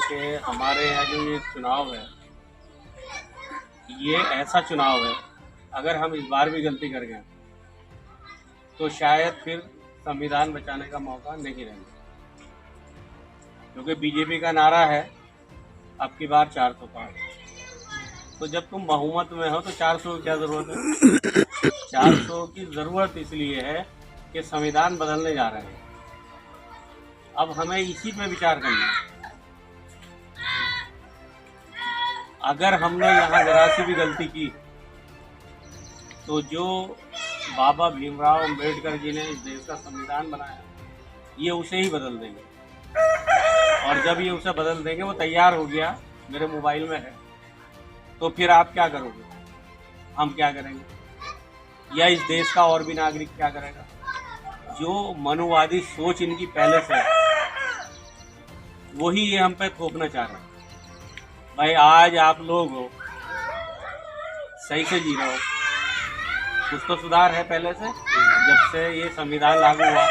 कि हमारे यहाँ जो ये चुनाव है, ये ऐसा चुनाव है, अगर हम इस बार भी गलती कर गए तो शायद फिर संविधान बचाने का मौका नहीं रहेगा, क्योंकि बीजेपी का नारा है अब की बार 400 पार। तो जब तुम बहुमत में हो तो 400 की क्या ज़रूरत है? 400 की ज़रूरत इसलिए है कि संविधान बदलने जा रहे हैं। अब हमें इसी पे विचार करना है। अगर हमने यहाँ जरा सी भी गलती की तो जो बाबा भीमराव अंबेडकर जी ने इस देश का संविधान बनाया, ये उसे ही बदल देंगे। और जब ये उसे बदल देंगे, वो तैयार हो गया, मेरे मोबाइल में है, तो फिर आप क्या करोगे? हम क्या करेंगे? या इस देश का और भी नागरिक क्या करेगा? जो मनुवादी सोच इनकी पहले से है, वही ये हम पे थोपना चाह रहे हैं। भाई आज आप लोग हो, सही से जी रहे हो, कुछ तो सुधार है पहले से, जब से ये संविधान लागू हुआ।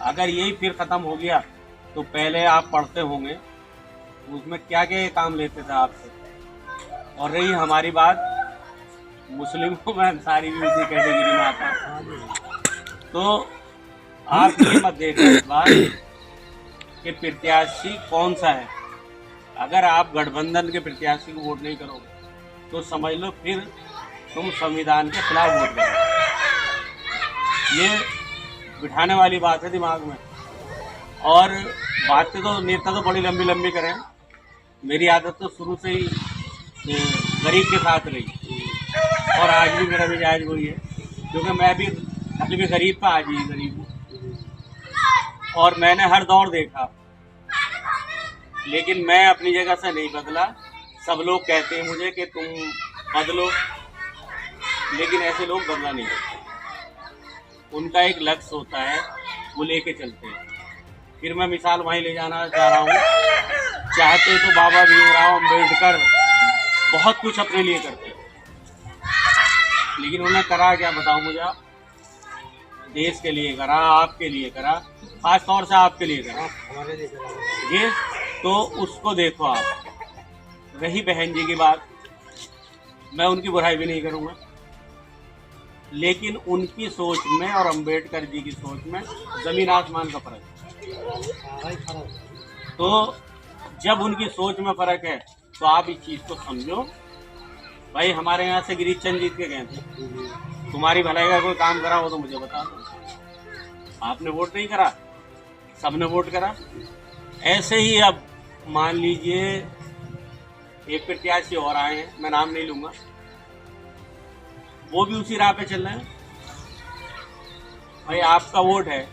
अगर यही फिर ख़त्म हो गया तो पहले आप पढ़ते होंगे उसमें क्या क्या काम लेते थे आपसे। और रही हमारी बात, मुस्लिमों में अंसारी भी उसी कैटेगरी में आता है। तो आप ये मत देखो इस बार कि प्रत्याशी कौन सा है। अगर आप गठबंधन के प्रत्याशी को वोट नहीं करोगे तो समझ लो फिर तुम संविधान के खिलाफ वोट करोगे। ये बिठाने वाली बात है दिमाग में। और बातें तो नेता तो बड़ी लंबी लंबी करें। मेरी आदत तो शुरू से ही गरीब के साथ रही, और आज भी मेरा मिजाज वही है, क्योंकि मैं भी कल भी गरीब था, आज ही गरीब हूँ। और मैंने हर दौर देखा, लेकिन मैं अपनी जगह से नहीं बदला। सब लोग कहते हैं मुझे कि तुम बदलो, लेकिन ऐसे लोग बदला नहीं करते। उनका एक लक्ष्य होता है, वो लेके चलते हैं। फिर मैं मिसाल वहीं ले जाना चाह रहा हूँ। चाहते तो बाबा भीमराव अंबेडकर बहुत कुछ अपने लिए करते, लेकिन उन्हें करा क्या बताओ मुझे आप? देश के लिए करा, आपके लिए करा, खास तौर से आपके लिए करा ये। तो उसको देखो आप। रही बहन जी की बात, मैं उनकी बुराई भी नहीं करूँगा, लेकिन उनकी सोच में और अंबेडकर जी की सोच में ज़मीन आसमान का फर्क है। तो जब उनकी सोच में फ़र्क है तो आप इस चीज़ को समझो। भाई हमारे यहाँ से गिरीश चंद जीत के गए थे, तुम्हारी भलाई का कोई काम करा हो तो मुझे बता दो। आपने वोट नहीं करा, सबने वोट करा। ऐसे ही अब मान लीजिए एक प्रत्याशी और आए हैं, मैं नाम नहीं लूँगा, वो भी उसी राह पे चल रहे हैं। भाई आपका वोट है,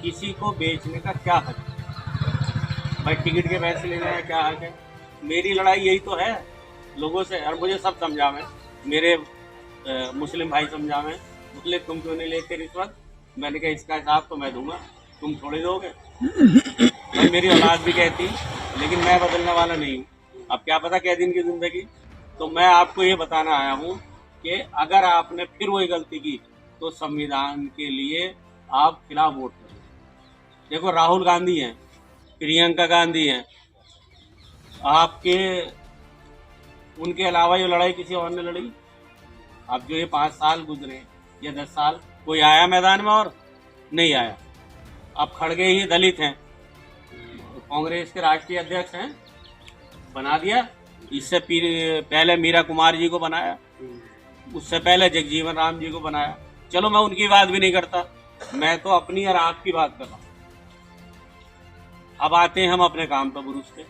किसी को बेचने का क्या हक? भाई टिकट के पैसे लेने का क्या हक है? मेरी लड़ाई यही तो है लोगों से। और मुझे सब समझावें, मेरे मुस्लिम भाई समझावें, मुस्लिम तुम क्यों नहीं लेते रिश्वत? मैंने कहा इसका हिसाब तो मैं दूंगा, तुम थोड़े दोगे। भाई मेरी औलाद भी कहती, लेकिन मैं बदलने वाला नहीं हूँ। अब क्या पता क्या दिन की ज़िंदगी। तो मैं आपको ये बताना आया हूँ कि अगर आपने फिर वही गलती की तो संविधान के लिए आप खिलाफ वोट करें। देखो राहुल गांधी हैं, प्रियंका गांधी हैं, आपके उनके अलावा ये लड़ाई किसी और ने लड़ी? अब जो ये 5 साल गुजरे या 10 साल, कोई आया मैदान में? और नहीं आया। अब खड़गे ही दलित हैं, कांग्रेस के राष्ट्रीय अध्यक्ष हैं, बना दिया। इससे पहले मीरा कुमार जी को बनाया, उससे पहले जगजीवन राम जी को बनाया। चलो मैं उनकी बात भी नहीं करता, मैं तो अपनी और आपकी बात कर रहा हूँ। अब आते हैं हम अपने काम पर बुरुज पे।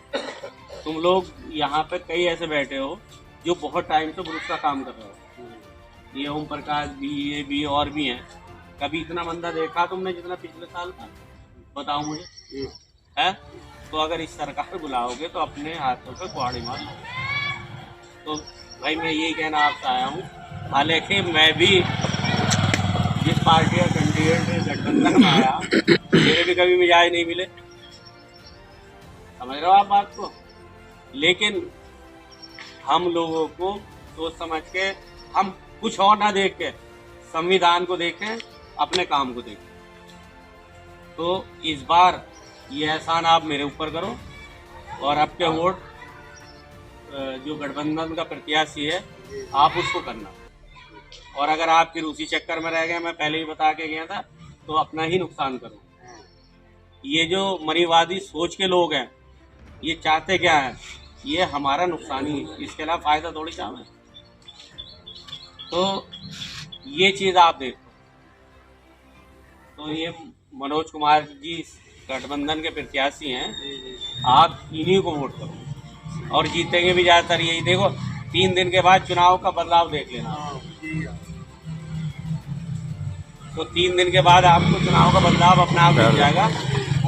तुम लोग यहाँ पे कई ऐसे बैठे हो जो बहुत टाइम से बुरुज का काम कर रहे हो। ये ओम प्रकाश भी, ये भी और भी हैं। कभी इतना मंदा देखा तुमने जितना पिछले साल था? बताओ मुझे, है? तो अगर इस सरकार बुलाओगे तो अपने हाथों पे कुहाड़ी मार लो। तो भाई मैं यही कहना आपसे आया हूँ। हालांकि मैं भी जिस पार्टी का कैंडिडेट गठबंधन में आया, मेरे भी कभी मिजाज नहीं मिले, समझ रहे हो आप बात को। लेकिन हम लोगों को सोच समझ के, हम कुछ और ना देख के संविधान को देखें, अपने काम को देखें। तो इस बार ये एहसान आप मेरे ऊपर करो और आपके वोट जो गठबंधन का प्रत्याशी है आप उसको करना। और अगर आप फिर उसी चक्कर में रह गए, मैं पहले ही बता के गया था, तो अपना ही नुकसान करो। ये जो मरीवादी सोच के लोग हैं, ये चाहते क्या है, ये हमारा नुकसान ही है, इसके अलावा फायदा थोड़ी चाहते हैं। तो ये चीज़ आप देखो। तो ये मनोज कुमार जी गठबंधन के प्रत्याशी हैं, आप इन्हीं को वोट करो और जीतेंगे भी ज़्यादातर यही। देखो 3 दिन के बाद चुनाव का बदलाव देख लेना। तो 3 दिन के बाद आपको चुनाव का बदलाव अपने आप दिख जाएगा।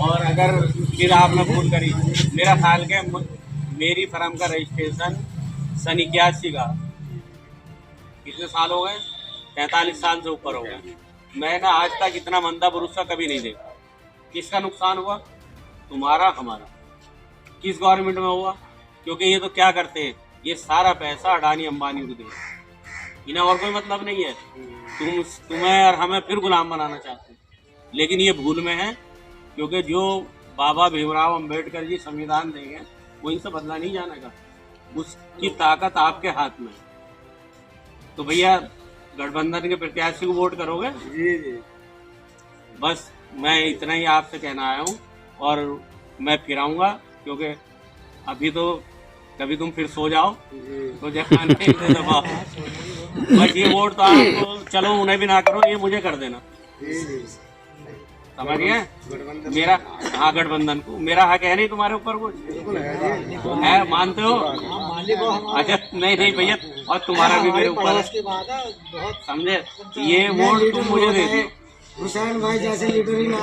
और अगर फिर आपने भूल करी, मेरा ख्याल के मेरी फर्म का रजिस्ट्रेशन सन 81 का, कितने साल हो गए, 43 साल से ऊपर हो गए। मैंने आज तक इतना मंदा भरोसा कभी नहीं देखा। किसका नुकसान हुआ, तुम्हारा हमारा। किस गवर्नमेंट में हुआ, क्योंकि ये तो क्या करते हैं, ये सारा पैसा अडानी अंबानी को देते, इन्हें और कोई मतलब नहीं है। तुम्हें और हमें फिर गुलाम बनाना चाहते हैं, लेकिन ये भूल में है, क्योंकि जो बाबा भीमराव अंबेडकर जी संविधान देंगे वो इनसे बदला नहीं जानेगा, उसकी ताकत आपके हाथ में। तो भैया गठबंधन के प्रत्याशी को वोट करोगे? जी। बस मैं इतना ही आपसे कहना आया हूँ, और मैं फिर आऊँगा, क्योंकि अभी तो कभी तुम फिर सो जाओ तो जहाँ दबाओ। बस ये वोट तो आपको, चलो उन्हें भी ना करो, ये मुझे कर देना, समझ गए? मेरा, हाँ गठबंधन को मेरा हक है नहीं तुम्हारे ऊपर, कुछ है, मानते हो? अच्छा नहीं नहीं भैया, और तुम्हारा भी मेरे ऊपर है, समझे? ये वोट तुम मुझे दे दियो। हुसैन भाई जैसे लीडर ही ना